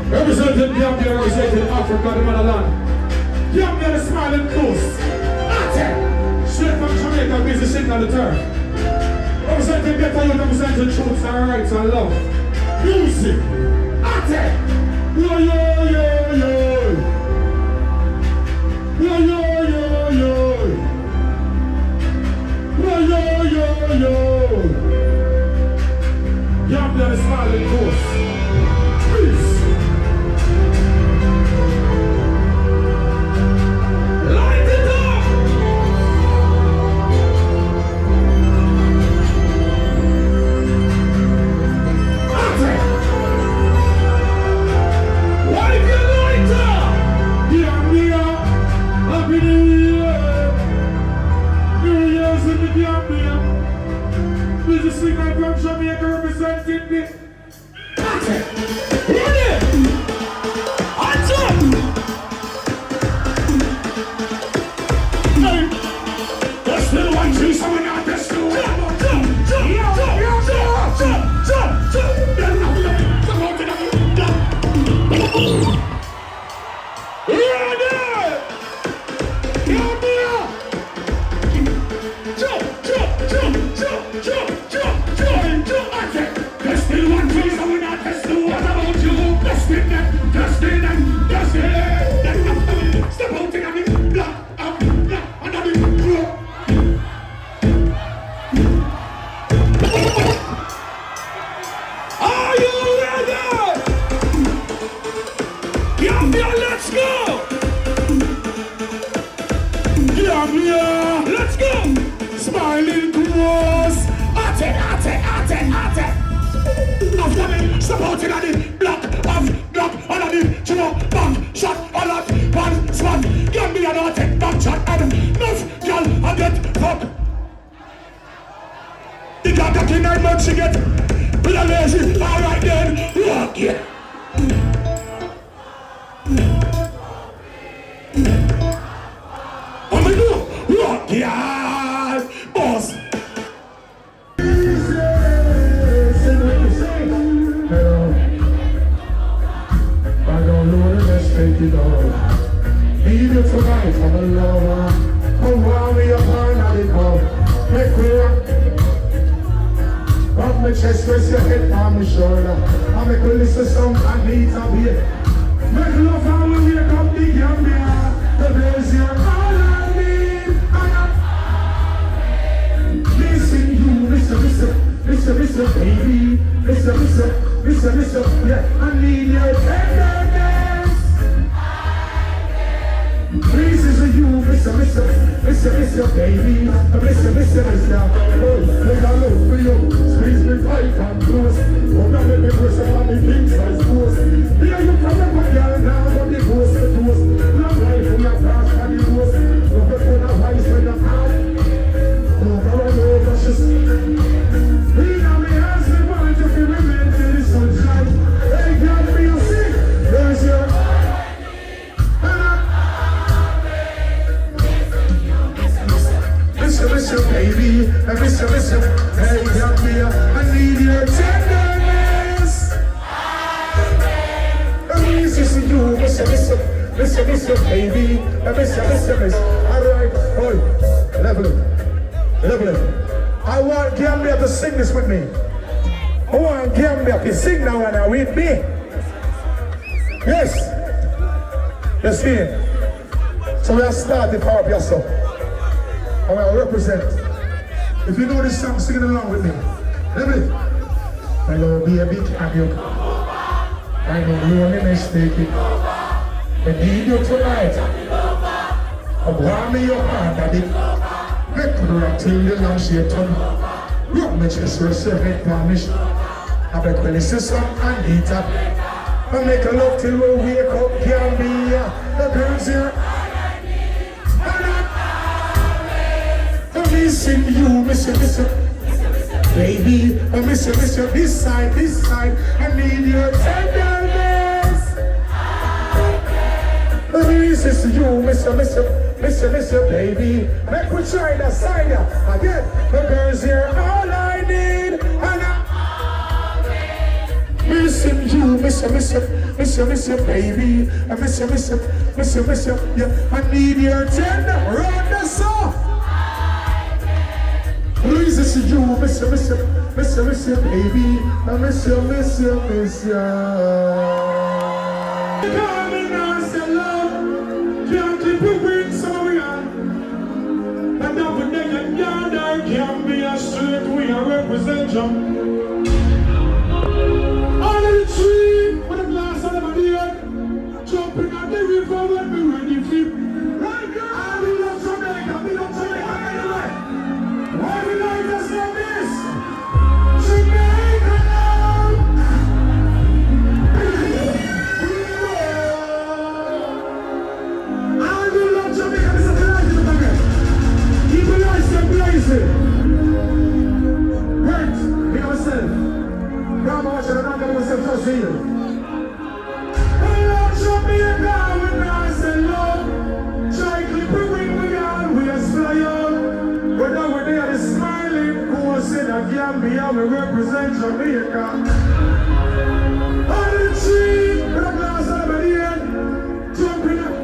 Representing Gambia, representing Africa, the motherland. Gambia, the smiling coast. Ate! Straight from Jamaica, busy sitting on the turf. Representing better youth, representing truths and rights and love. Music. Ate! Yo, yo, yo, yo. Yo, yo, yo, yo. Yo, yo, yo, yo. Gambia, the smiling coast. Peace. Light it up! Wipe your lighter! Gambia, Happy New Year! New Year's in the Gambia. This is a singer from Jamaica representing the ready! Hands up! Hey! There's still one tree, so we're not there's still one. Let's go! Smiling cross. Ate. After me, supporting on the block on the chino, back shot, all that, one swat. Gambia don't take back shot, and enough girl, I get fuck. The girl got in 9 months, she get with a lazy, alright then, walk yeah. Yeah, boss. Hello. I don't know the best take it all. Need you tonight, I'm a lover. Come round me up on the cup. Make me rock. Rub my chest, press your head on my shoulder. I make you listen to some Anita beer. Make love how we wake up the Gambia. The blaze your all I need. Missing you, Mr. Baby. Mr. Yeah, I need your tenderness. This is you, Mr. Baby. Mr. Oh, make a look for you. Squeeze me tight and close. Oh, now let me push up on the king size post. Here you come up with your now, but the ghost the toast. Long life from your past and the ghost. Look at the vice when you're out. Baby, Mr. Hey, Gambia, I need your tenderness. This is you, Mr. Baby, Mr. Alright, hold, level it. I want Gambia to sing this with me. I want Gambia to sing now and now with me. Yes. Yes, here. So we are starting for up yourself. I will represent. If you know this song, sing it along with me. Level it. Hello, baby, can you? I know you only mistake. I need you tonight. I want me your hand, daddy. Make me rock till the long Satan. Rock me chest, receive it, vanish. I make me listen some Anita. I make a love till we wake up, Gambia. The girls here. Missing you, Mr. Baby, Mr. This side, I need your tenderness. This is you, Mr. Baby. Make we try that side again. The girls here, all I need, and Missing you, miss you, baby. I miss you, yeah. I need your tender, run the song. Please, it's you, miss you, baby. I miss you. Coming on, say love, can't keep it with someone. And up with them and down there, Gambia straight, we are represent you. Under the tree, with a glass of the beer, jumping on the river when we ready to right now. I will love Jamaica, we love Jamaica anyway. Why we like us like this? Jamaica love. I will love Jamaica, this is a blessing again. Keep it nice and blazing. Hurt, be yourself. Grandma, I should have not got myself so serious. I love Jamaica, we nice and low. Try clip it when we are, we are fly on. But now we're there, the smiling course in a Gambia, we represent Jamaica. Under the tree, with a glass of the end, jumping up.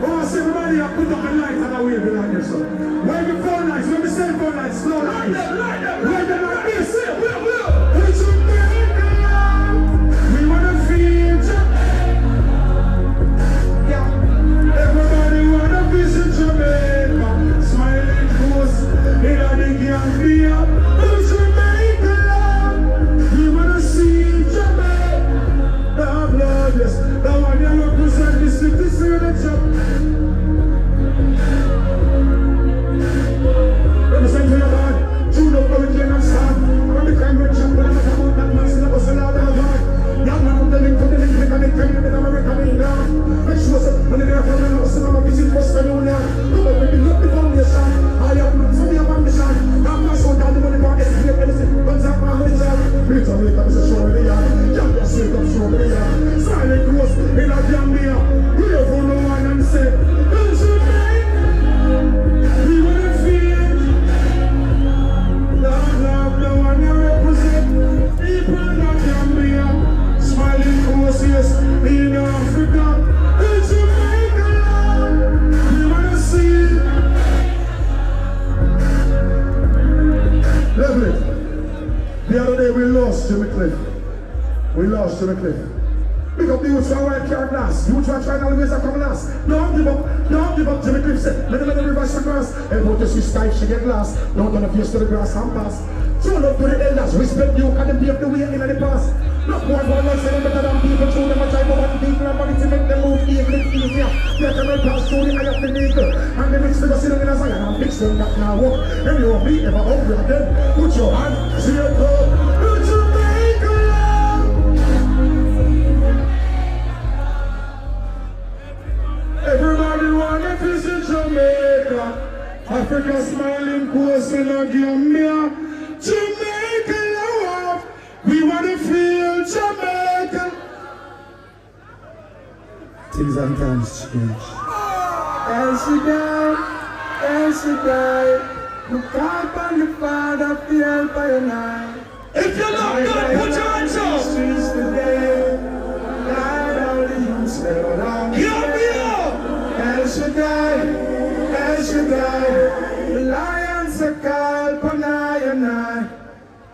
Oh, I see everybody, I put up the lights and I wave it like this. Wave your phone lights, wave the cell phone lights, slow lights. Wave them like this. It's Jamaica love. We wanna feel Jamaica. Yeah. Everybody wanna visit Jamaica. Smiling coast in the Gambia. It's Jamaica love. We wanna see Jamaica. Love, yes. Now I represent the city, see the job. Represent your man. Tune up hurricane and storm. When the crime rate jump, when I'm about that man, still a bus and all that hard. Young man, I'm the link to the link, make a link, in America, me now. Make sure that when they're from the house, I'm a visit for Spanonia. Come up with the look, the foundation. I have not for me a ambition. I'm not so down the money market, it's here, anything. Guns up my vision. Reach on me, come to show me the yard. Jump your straight up, show me the yard. Silent coast in a Gambia. We have for no one and say, it's Jamaica. We wanna feel. Love, the one you represent. People in Gambia. Smiling coast, yes, in Africa. It's Jamaica love. We wanna see it. Lovely. The other day we lost Jimmy Cliff. Pick up the youth from white car glass. Youth from trying to ways to come last. Don't give up, Jimmy Cliff said. Let the reverse across. And put the Swiss type, she get lost. Don't turn the face to the grass and pass. Show up to the elders, respect you, can them pave the way in the past. Not more than one say better than people, show them a try for one people and money to make them move easier. Let them pass through the eye of the vehicle. And the rich figure sit in a Zion and fix them that now walk. And you won't be ever hungry again. Put your hand, see it go. It's Jamaica love. Everybody wanna visit Jamaica. Africa smiling coast in a Gambia. Jamaica love. We wanna feel Jamaica. Things and times change. And she died. Look up on the father, feel by your night. If you love God, put your hands up. Streets today. Died all the youths that are on. Gambia. And she died. The lions are called upon I and I.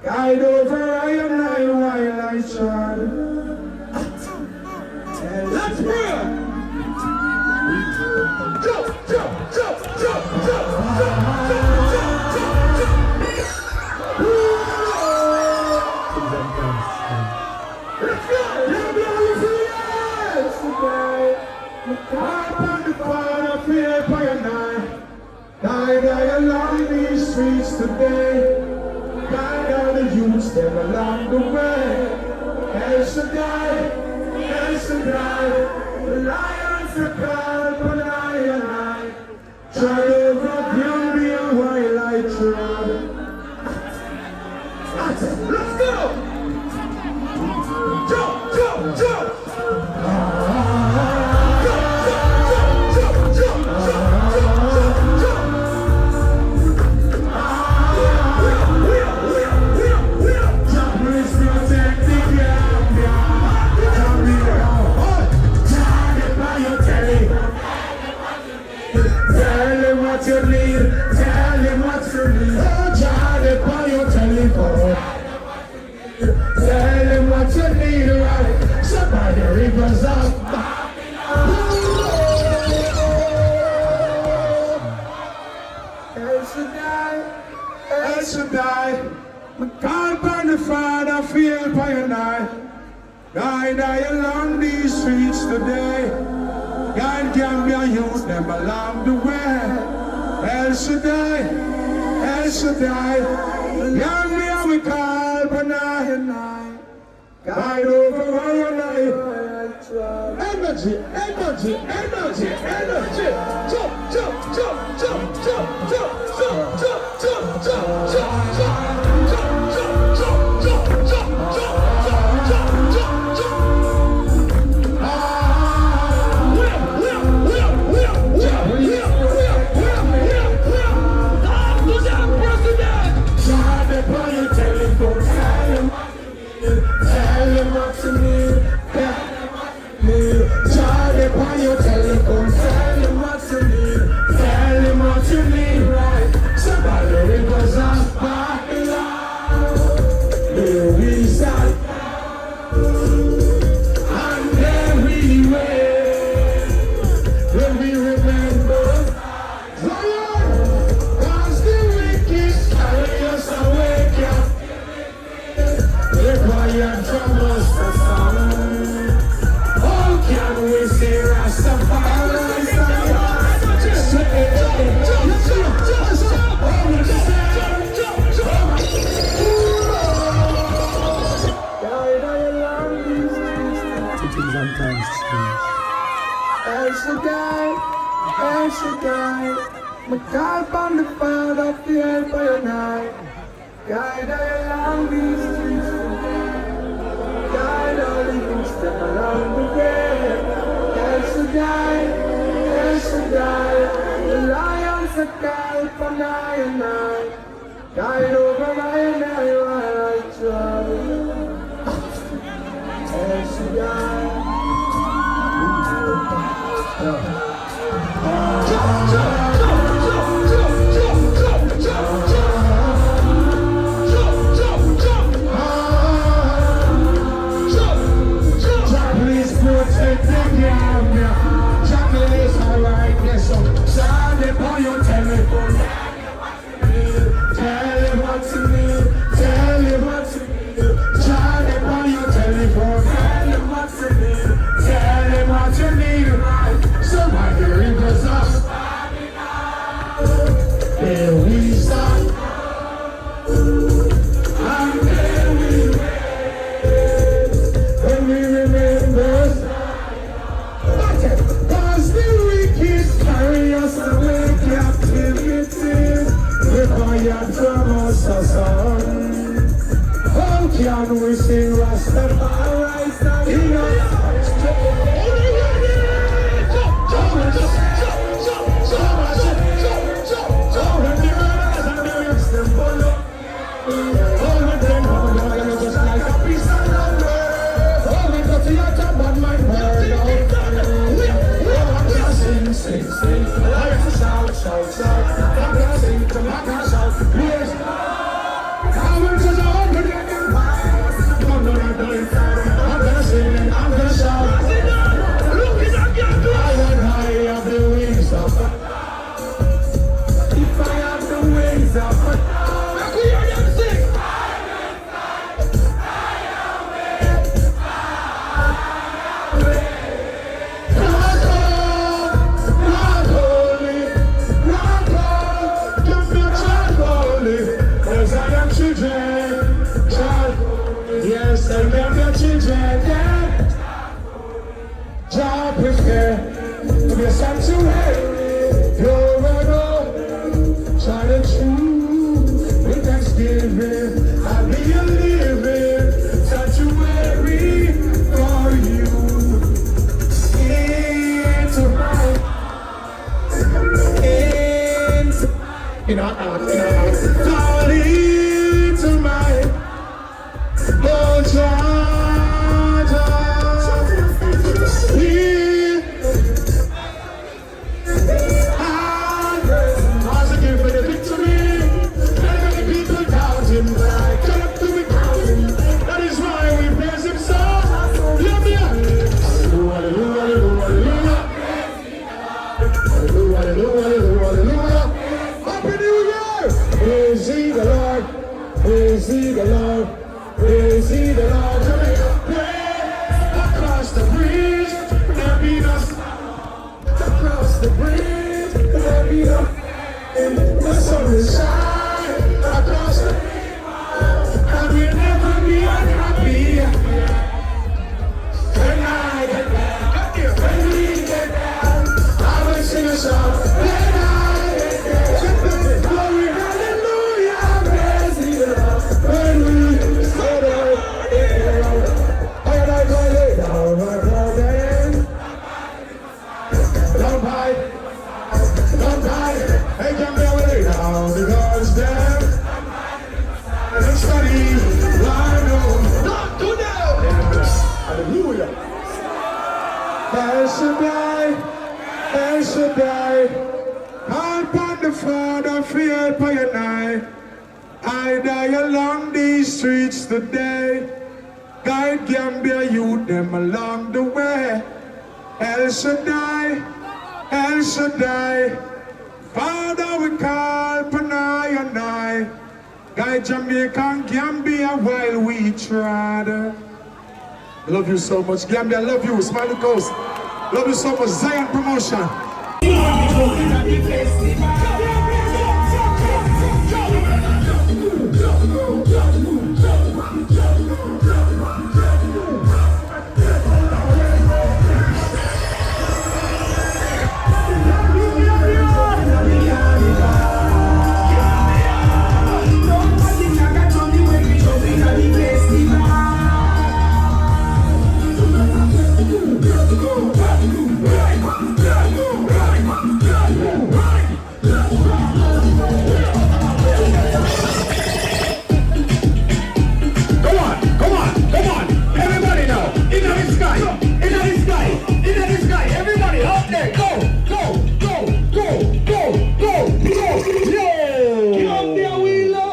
Guide over I and I while I trod. Let's pray. Jump. Let's go. Die along these streets today. Guide all the youths them along the way. El Shaddai, the lions are called upon I and I. Trod over Gambia while I trod. Let's go! Jump! Protect the Gambia. you need. Tell him what you need. Oh, Johnny, call your telephone. Tell him what you need, right? Somebody rivers of El Shaddai, my God burn the Father, feel by your night. Guide I along these streets today. Guide Gambia youth them along the way. El Shaddai, El Shaddai, Gambia we call by night. Guide over our life. Energy, energy, energy, energy. Jump, jump, jump, jump, jump, jump, jump, jump, jump, jump, jump, El Shaddai, my God from the fire of the air by your night. Guide I along these streets today. Guide all the youths step along the way. El Shaddai, the lions are called from night and night. Guide over my and I while I travel. El Shaddai. Can we sing Rastafari sing Yes, I love your children, yeah. Jah prepare to be a sanctuary. You're an old child of truth. With thanksgiving, I'll be a living sanctuary for you. Into my, in our heart, fall into my. Oh, Jah, sweet, will shine across the river, and we'll never be unhappy. When I get there, when we get there, I will sing a song. When I get there, glory, hallelujah, praise the Lord. When we get there, and I go lay down my burden. Don't hide, don't hide. Hey, Gambia, we lay down the God's there. And study, line on. Not to them. Hallelujah. El Shaddai, El Shaddai. Help on the Father, fear by your night. I die along these streets today. Guide Gambia youth them along the way. El Shaddai, El Shaddai. Father, we call Panay and I. Guide Jamaica and Gambia while we trod. I love you so much, Gambia. I love you, Smiley Coast. Love you so much, Zion Promotion.